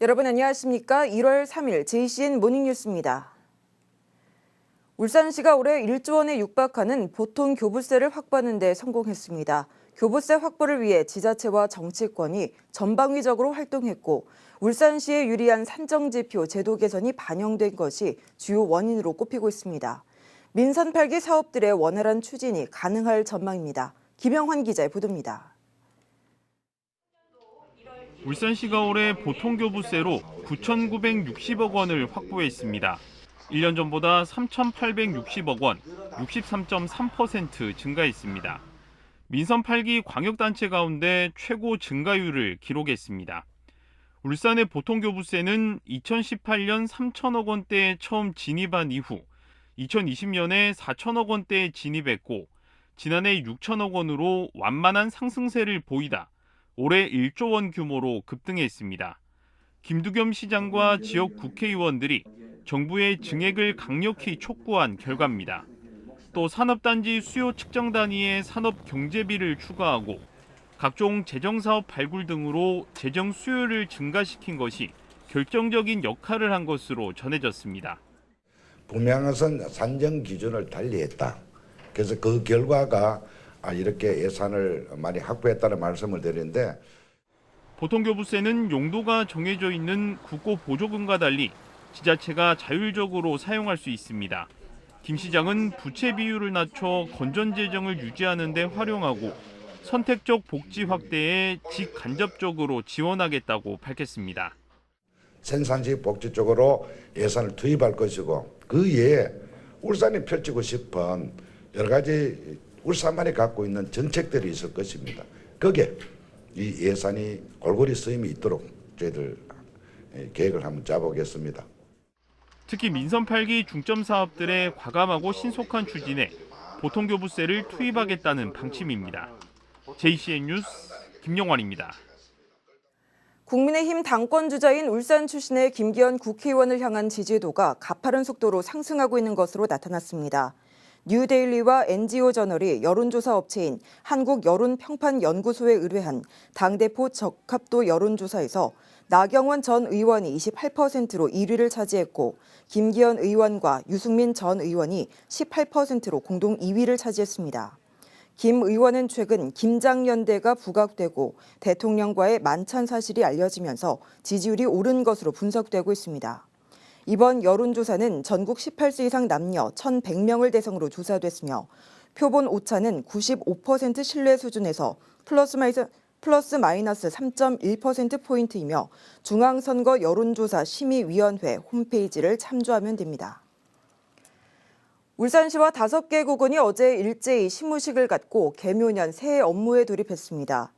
여러분 안녕하십니까? 1월 3일 JCN 모닝뉴스입니다. 울산시가 올해 1조 원에 육박하는 보통 교부세를 확보하는 데 성공했습니다. 교부세 확보를 위해 지자체와 정치권이 전방위적으로 활동했고 울산시에 유리한 산정지표 제도 개선이 반영된 것이 주요 원인으로 꼽히고 있습니다. 민선 8기 사업들의 원활한 추진이 가능할 전망입니다. 김영환 기자의 보도입니다. 울산시가 올해 보통교부세로 9,960억 원을 확보했습니다. 1년 전보다 3,860억 원, 63.3% 증가했습니다. 민선 8기 광역단체 가운데 최고 증가율을 기록했습니다. 울산의 보통교부세는 2018년 3천억 원대에 처음 진입한 이후 2020년에 4천억 원대에 진입했고 지난해 6천억 원으로 완만한 상승세를 보이다 올해 1조 원 규모로 급등했습니다. 김두겸 시장과 지역 국회의원들이 정부의 증액을 강력히 촉구한 결과입니다. 또 산업단지 수요 측정 단위의 산업경제비를 추가하고 각종 재정사업 발굴 등으로 재정 수요를 증가시킨 것이 결정적인 역할을 한 것으로 전해졌습니다. 분명한 산정 기준을 달리했다. 그래서 그 결과가 이렇게 예산을 많이 확보했다는 말씀을 드리는데 보통교부세는 용도가 정해져 있는 국고 보조금과 달리 지자체가 자율적으로 사용할 수 있습니다. 김 시장은 부채 비율을 낮춰 건전재정을 유지하는 데 활용하고 선택적 복지 확대에 직간접적으로 지원하겠다고 밝혔습니다. 생산직 복지 쪽으로 예산을 투입할 것이고 그 이외에 울산이 펼치고 싶은 여러 가지 울산만이 갖고 있는 정책들이 있을 것입니다. 거기에 이 예산이 골고루 쓰임이 있도록 저희들 계획을 한번 짜보겠습니다. 특히 민선 8기 중점 사업들의 과감하고 신속한 추진에 보통교부세를 투입하겠다는 방침입니다. JCN 뉴스 김영환입니다. 국민의힘 당권 주자인 울산 출신의 김기현 국회의원을 향한 지지도가 가파른 속도로 상승하고 있는 것으로 나타났습니다. 뉴데일리와 NGO 저널이 여론조사 업체인 한국여론평판연구소에 의뢰한 당대표 적합도 여론조사에서 나경원 전 의원이 28%로 1위를 차지했고 김기현 의원과 유승민 전 의원이 18%로 공동 2위를 차지했습니다. 김 의원은 최근 김장연대가 부각되고 대통령과의 만찬 사실이 알려지면서 지지율이 오른 것으로 분석되고 있습니다. 이번 여론조사는 전국 18세 이상 남녀 1,100명을 대상으로 조사됐으며 표본 오차는 95% 신뢰 수준에서 플러스 마이너스 3.1%포인트이며 중앙선거 여론조사 심의위원회 홈페이지를 참조하면 됩니다. 울산시와 5개 구군이 어제 일제히 시무식을 갖고 개묘년 새해 업무에 돌입했습니다.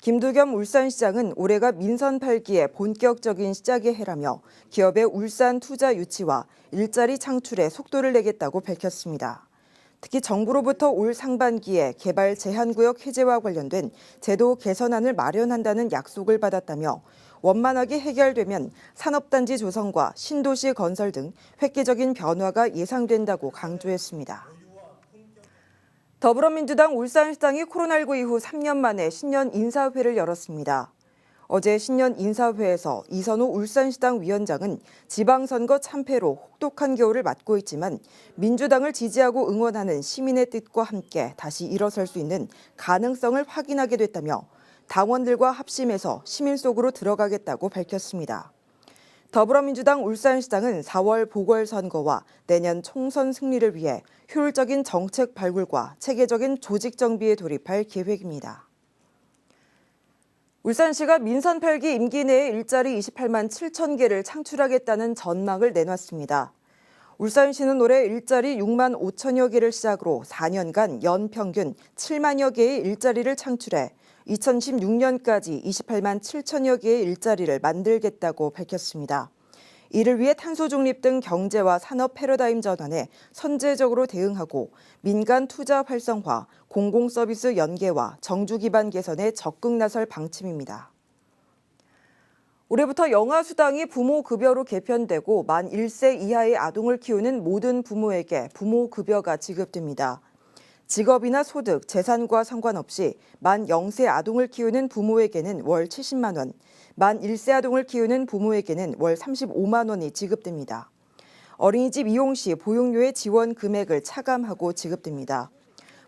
김두겸 울산시장은 올해가 민선 8기의 본격적인 시작의 해라며 기업의 울산 투자 유치와 일자리 창출에 속도를 내겠다고 밝혔습니다. 특히 정부로부터 올 상반기에 개발 제한구역 해제와 관련된 제도 개선안을 마련한다는 약속을 받았다며 원만하게 해결되면 산업단지 조성과 신도시 건설 등 획기적인 변화가 예상된다고 강조했습니다. 더불어민주당 울산시장이 코로나19 이후 3년 만에 신년 인사회를 열었습니다. 어제 신년 인사회에서 이선호 울산시당 위원장은 지방선거 참패로 혹독한 겨울을 맞고 있지만 민주당을 지지하고 응원하는 시민의 뜻과 함께 다시 일어설 수 있는 가능성을 확인하게 됐다며 당원들과 합심해서 시민 속으로 들어가겠다고 밝혔습니다. 더불어민주당 울산시장은 4월 보궐선거와 내년 총선 승리를 위해 효율적인 정책 발굴과 체계적인 조직 정비에 돌입할 계획입니다. 울산시가 민선 8기 임기 내에 일자리 28만 7천 개를 창출하겠다는 전망을 내놨습니다. 울산시는 올해 일자리 6만 5천여 개를 시작으로 4년간 연평균 7만여 개의 일자리를 창출해 2016년까지 28만 7천여 개의 일자리를 만들겠다고 밝혔습니다. 이를 위해 탄소 중립 등 경제와 산업 패러다임 전환에 선제적으로 대응하고 민간 투자 활성화, 공공 서비스 연계와 정주 기반 개선에 적극 나설 방침입니다. 올해부터 영아수당이 부모급여로 개편되고 만 1세 이하의 아동을 키우는 모든 부모에게 부모급여가 지급됩니다. 직업이나 소득, 재산과 상관없이 만 0세 아동을 키우는 부모에게는 월 70만 원, 만 1세 아동을 키우는 부모에게는 월 35만 원이 지급됩니다. 어린이집 이용 시 보육료의 지원 금액을 차감하고 지급됩니다.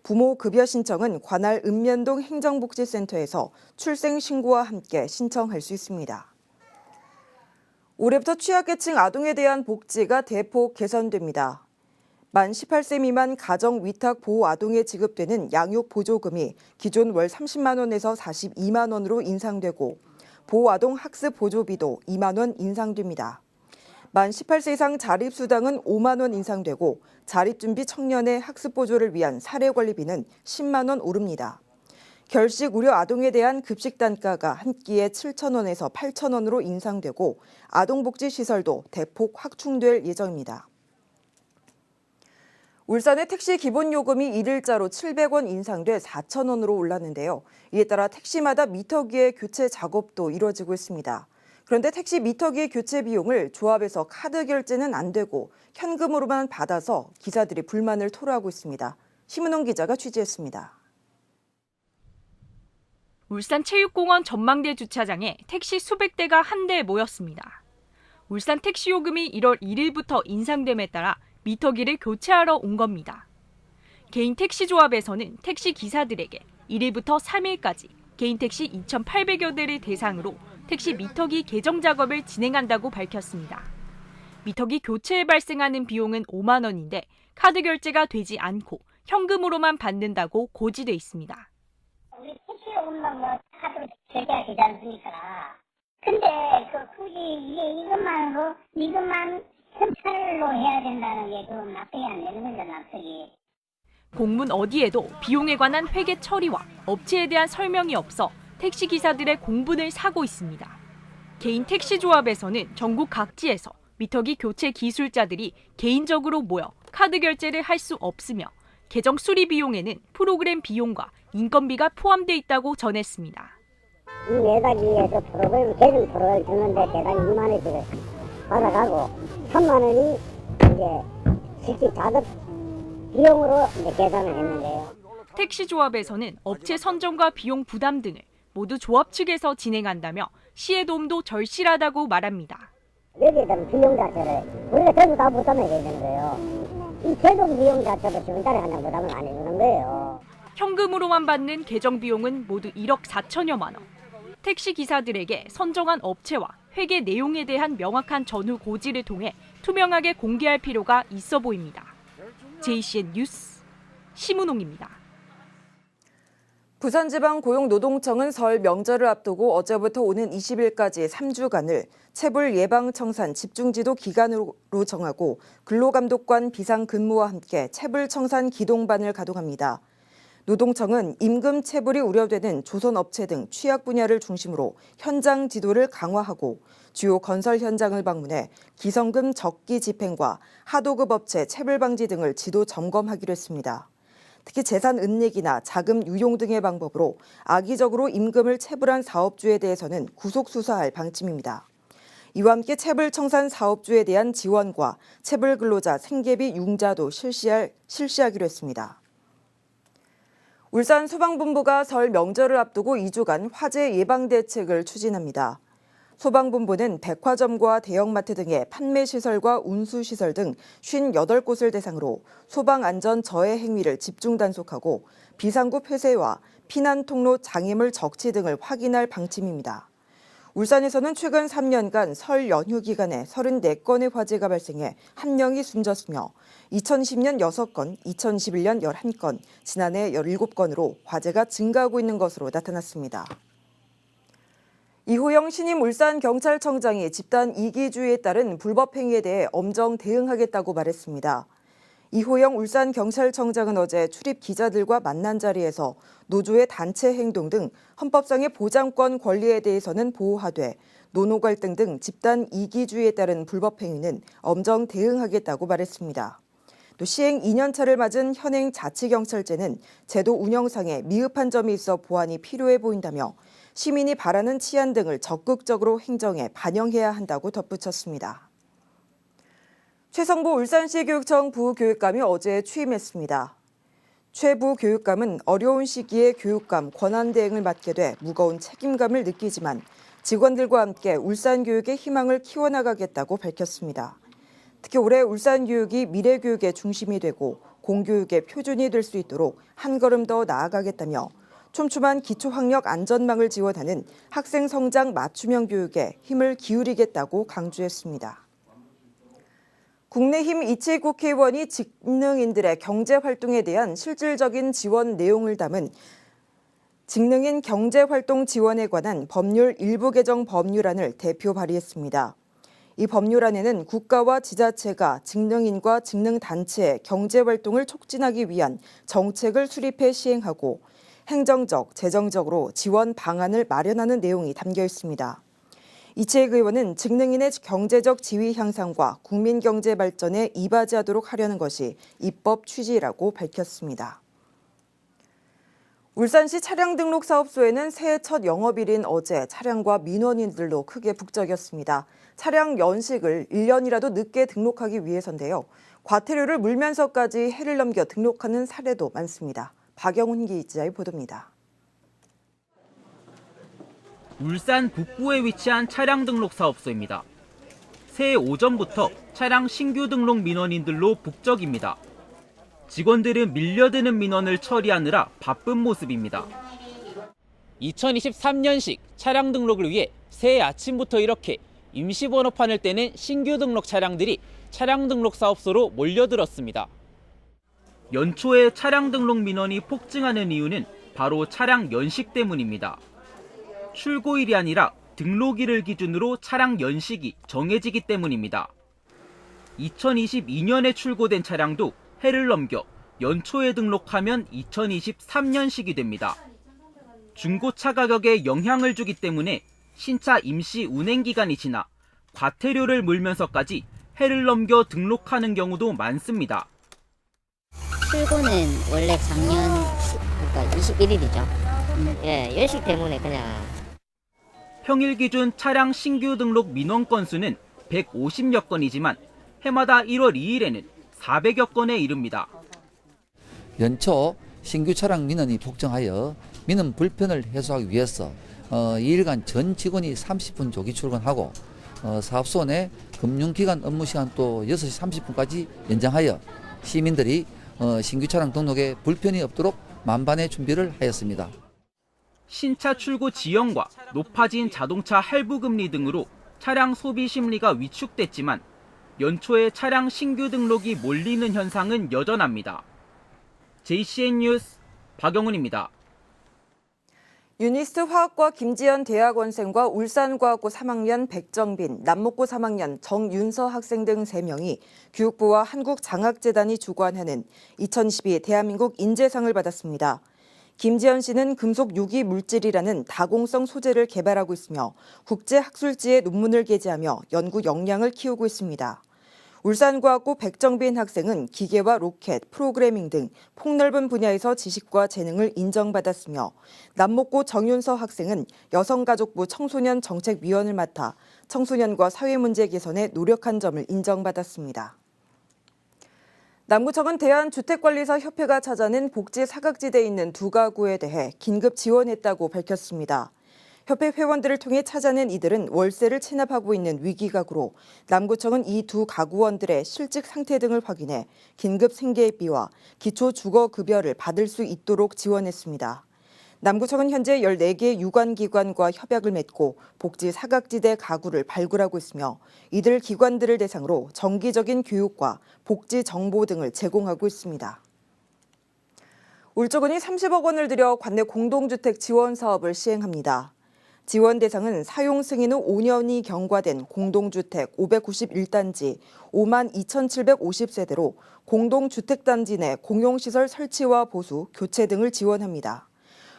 부모 급여 신청은 관할 읍면동 행정복지센터에서 출생신고와 함께 신청할 수 있습니다. 올해부터 취약계층 아동에 대한 복지가 대폭 개선됩니다. 만 18세 미만 가정 위탁 보호 아동에 지급되는 양육 보조금이 기존 월 30만 원에서 42만 원으로 인상되고 보호 아동 학습 보조비도 2만 원 인상됩니다. 만 18세 이상 자립수당은 5만 원 인상되고 자립준비 청년의 학습 보조를 위한 사례관리비는 10만 원 오릅니다. 결식 우려 아동에 대한 급식 단가가 한 끼에 7천 원에서 8천 원으로 인상되고 아동복지시설도 대폭 확충될 예정입니다. 울산의 택시 기본요금이 1일자로 700원 인상돼 4천 원으로 올랐는데요. 이에 따라 택시마다 미터기의 교체 작업도 이뤄지고 있습니다. 그런데 택시 미터기 교체 비용을 조합에서 카드 결제는 안 되고 현금으로만 받아서 기사들이 불만을 토로하고 있습니다. 심은홍 기자가 취재했습니다. 울산 체육공원 전망대 주차장에 택시 수백 대가 한데에 모였습니다. 울산 택시 요금이 1월 1일부터 인상됨에 따라 미터기를 교체하러 온 겁니다. 개인 택시 조합에서는 택시 기사들에게 1일부터 3일까지 개인 택시 2,800여 대를 대상으로 택시 미터기 개정 작업을 진행한다고 밝혔습니다. 미터기 교체에 발생하는 비용은 5만 원인데 카드 결제가 되지 않고 현금으로만 받는다고 고지돼 있습니다. 우리 택시 요금만 카드로 결제가 되지 않습니까? 근데 굳이 이것만 현찰로 해야 된다는 게 납득이 안 되는 거죠, 납득이. 공문 어디에도 비용에 관한 회계 처리와 업체에 대한 설명이 없어 택시 기사들의 공분을 사고 있습니다. 개인 택시 조합에서는 전국 각지에서 미터기 교체 기술자들이 개인적으로 모여 카드 결제를 할 수 없으며 개정 수리 비용에는 프로그램 비용과 인건비가 포함돼 있다고 전했습니다. 이 매달기에서 프로그램 개정 프로그램 주는데 대당 2만 원씩을 받아가고 3만 원이 이제 실제 작업 비용으로 계산을 했는데요. 택시 조합에서는 업체 선정과 비용 부담 등을 모두 조합 측에서 진행한다며 시의 도움도 절실하다고 말합니다. 여기에 대한 비용 자체를 우리가 전부 다 부담해야 되는 거예요. 이 개정 비용 자체도 10원짜리 하나 부담을 안 해주는 거예요. 현금으로만 받는 개정 비용은 모두 1억 4천여만 원. 택시 기사들에게 선정한 업체와 회계 내용에 대한 명확한 전후 고지를 통해 투명하게 공개할 필요가 있어 보입니다. JCN 뉴스 심은홍입니다. 부산지방고용노동청은 설 명절을 앞두고 어제부터 오는 20일까지 3주간을 체불 예방 청산 집중지도 기간으로 정하고 근로감독관 비상근무와 함께 체불 청산 기동반을 가동합니다. 노동청은 임금 체불이 우려되는 조선업체 등 취약 분야를 중심으로 현장 지도를 강화하고 주요 건설 현장을 방문해 기성금 적기 집행과 하도급 업체 체불 방지 등을 지도 점검하기로 했습니다. 특히 재산 은닉이나 자금 유용 등의 방법으로 악의적으로 임금을 체불한 사업주에 대해서는 구속 수사할 방침입니다. 이와 함께 체불 청산 사업주에 대한 지원과 체불 근로자 생계비 융자도 실시하기로 했습니다. 울산 소방본부가 설 명절을 앞두고 2주간 화재 예방 대책을 추진합니다. 소방본부는 백화점과 대형마트 등의 판매시설과 운수시설 등 58곳을 대상으로 소방안전 저해 행위를 집중 단속하고 비상구 폐쇄와 피난통로 장애물 적치 등을 확인할 방침입니다. 울산에서는 최근 3년간 설 연휴 기간에 34건의 화재가 발생해 1명이 숨졌으며 2010년 6건, 2011년 11건, 지난해 17건으로 화재가 증가하고 있는 것으로 나타났습니다. 이호영 신임 울산경찰청장이 집단 이기주의에 따른 불법 행위에 대해 엄정 대응하겠다고 말했습니다. 이호영 울산경찰청장은 어제 출입 기자들과 만난 자리에서 노조의 단체 행동 등 헌법상의 보장권 권리에 대해서는 보호하되 노노 갈등 등 집단 이기주의에 따른 불법 행위는 엄정 대응하겠다고 말했습니다. 또 시행 2년차를 맞은 현행 자치경찰제는 제도 운영상에 미흡한 점이 있어 보완이 필요해 보인다며 시민이 바라는 치안 등을 적극적으로 행정에 반영해야 한다고 덧붙였습니다. 최성보 울산시 교육청 부교육감이 어제 취임했습니다. 최부 교육감은 어려운 시기에 교육감 권한 대행을 맡게 돼 무거운 책임감을 느끼지만 직원들과 함께 울산교육의 희망을 키워나가겠다고 밝혔습니다. 특히 올해 울산교육이 미래교육의 중심이 되고 공교육의 표준이 될 수 있도록 한 걸음 더 나아가겠다며 촘촘한 기초학력 안전망을 지원하는 학생 성장 맞춤형 교육에 힘을 기울이겠다고 강조했습니다. 국내힘 이채익 국회의원이 직능인들의 경제활동에 대한 실질적인 지원 내용을 담은 직능인 경제활동 지원에 관한 법률 일부 개정 법률안을 대표 발의했습니다. 이 법률안에는 국가와 지자체가 직능인과 직능단체의 경제활동을 촉진하기 위한 정책을 수립해 시행하고 행정적, 재정적으로 지원 방안을 마련하는 내용이 담겨 있습니다. 이채익 의원은 직능인의 경제적 지위 향상과 국민 경제 발전에 이바지하도록 하려는 것이 입법 취지라고 밝혔습니다. 울산시 차량 등록 사업소에는 새해 첫 영업일인 어제 차량과 민원인들로 크게 북적였습니다. 차량 연식을 1년이라도 늦게 등록하기 위해서인데요. 과태료를 물면서까지 해를 넘겨 등록하는 사례도 많습니다. 박영훈 기자의 보도입니다. 울산 북부에 위치한 차량 등록 사업소입니다. 새해 오전부터 차량 신규 등록 민원인들로 북적입니다. 직원들은 밀려드는 민원을 처리하느라 바쁜 모습입니다. 2023년식 차량 등록을 위해 새해 아침부터 이렇게 임시번호판을 떼는 신규 등록 차량들이 차량 등록 사업소로 몰려들었습니다. 연초에 차량 등록 민원이 폭증하는 이유는 바로 차량 연식 때문입니다. 출고일이 아니라 등록일을 기준으로 차량 연식이 정해지기 때문입니다. 2022년에 출고된 차량도 해를 넘겨 연초에 등록하면 2023년식이 됩니다. 중고차 가격에 영향을 주기 때문에 신차 임시 운행 기간이 지나 과태료를 물면서까지 해를 넘겨 등록하는 경우도 많습니다. 출고는 원래 작년 그러니까 21일이죠. 예, 연식 때문에 그냥. 평일 기준 차량 신규 등록 민원 건수는 150여 건이지만 해마다 1월 2일에는 400여 건에 이릅니다. 연초 신규 차량 민원이 폭증하여 민원 불편을 해소하기 위해서 2일간 전 직원이 30분 조기 출근하고 사업소 내 금융기관 업무시간 또 6시 30분까지 연장하여 시민들이 신규 차량 등록에 불편이 없도록 만반의 준비를 하였습니다. 신차 출고 지연과 높아진 자동차 할부 금리 등으로 차량 소비 심리가 위축됐지만 연초에 차량 신규 등록이 몰리는 현상은 여전합니다. JCN 뉴스 박영훈입니다. 유니스트 화학과 김지연 대학원생과 울산과학고 3학년 백정빈, 남목고 3학년 정윤서 학생 등 3명이 교육부와 한국장학재단이 주관하는 2022 대한민국 인재상을 받았습니다. 김지연 씨는 금속 유기 물질이라는 다공성 소재를 개발하고 있으며 국제학술지에 논문을 게재하며 연구 역량을 키우고 있습니다. 울산과학고 백정빈 학생은 기계와 로켓, 프로그래밍 등 폭넓은 분야에서 지식과 재능을 인정받았으며 남목고 정윤서 학생은 여성가족부 청소년정책위원을 맡아 청소년과 사회문제 개선에 노력한 점을 인정받았습니다. 남구청은 대한주택관리사협회가 찾아낸 복지 사각지대에 있는 2가구에 대해 긴급 지원했다고 밝혔습니다. 협회 회원들을 통해 찾아낸 이들은 월세를 체납하고 있는 위기가구로 남구청은 이 2가구원들의 실직 상태 등을 확인해 긴급 생계비와 기초주거급여를 받을 수 있도록 지원했습니다. 남구청은 현재 14개 유관기관과 협약을 맺고 복지 사각지대 가구를 발굴하고 있으며 이들 기관들을 대상으로 정기적인 교육과 복지 정보 등을 제공하고 있습니다. 울주군이 30억 원을 들여 관내 공동주택 지원 사업을 시행합니다. 지원 대상은 사용 승인 후 5년이 경과된 공동주택 591단지 52,750세대로 공동주택단지 내 공용시설 설치와 보수, 교체 등을 지원합니다.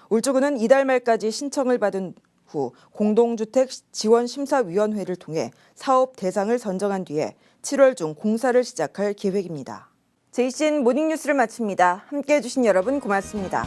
울주군은 이달 말까지 신청을 받은 후 공동주택 지원심사위원회를 통해 사업 대상을 선정한 뒤에 7월 중 공사를 시작할 계획입니다. JCN 모닝뉴스를 마칩니다. 함께해 주신 여러분 고맙습니다.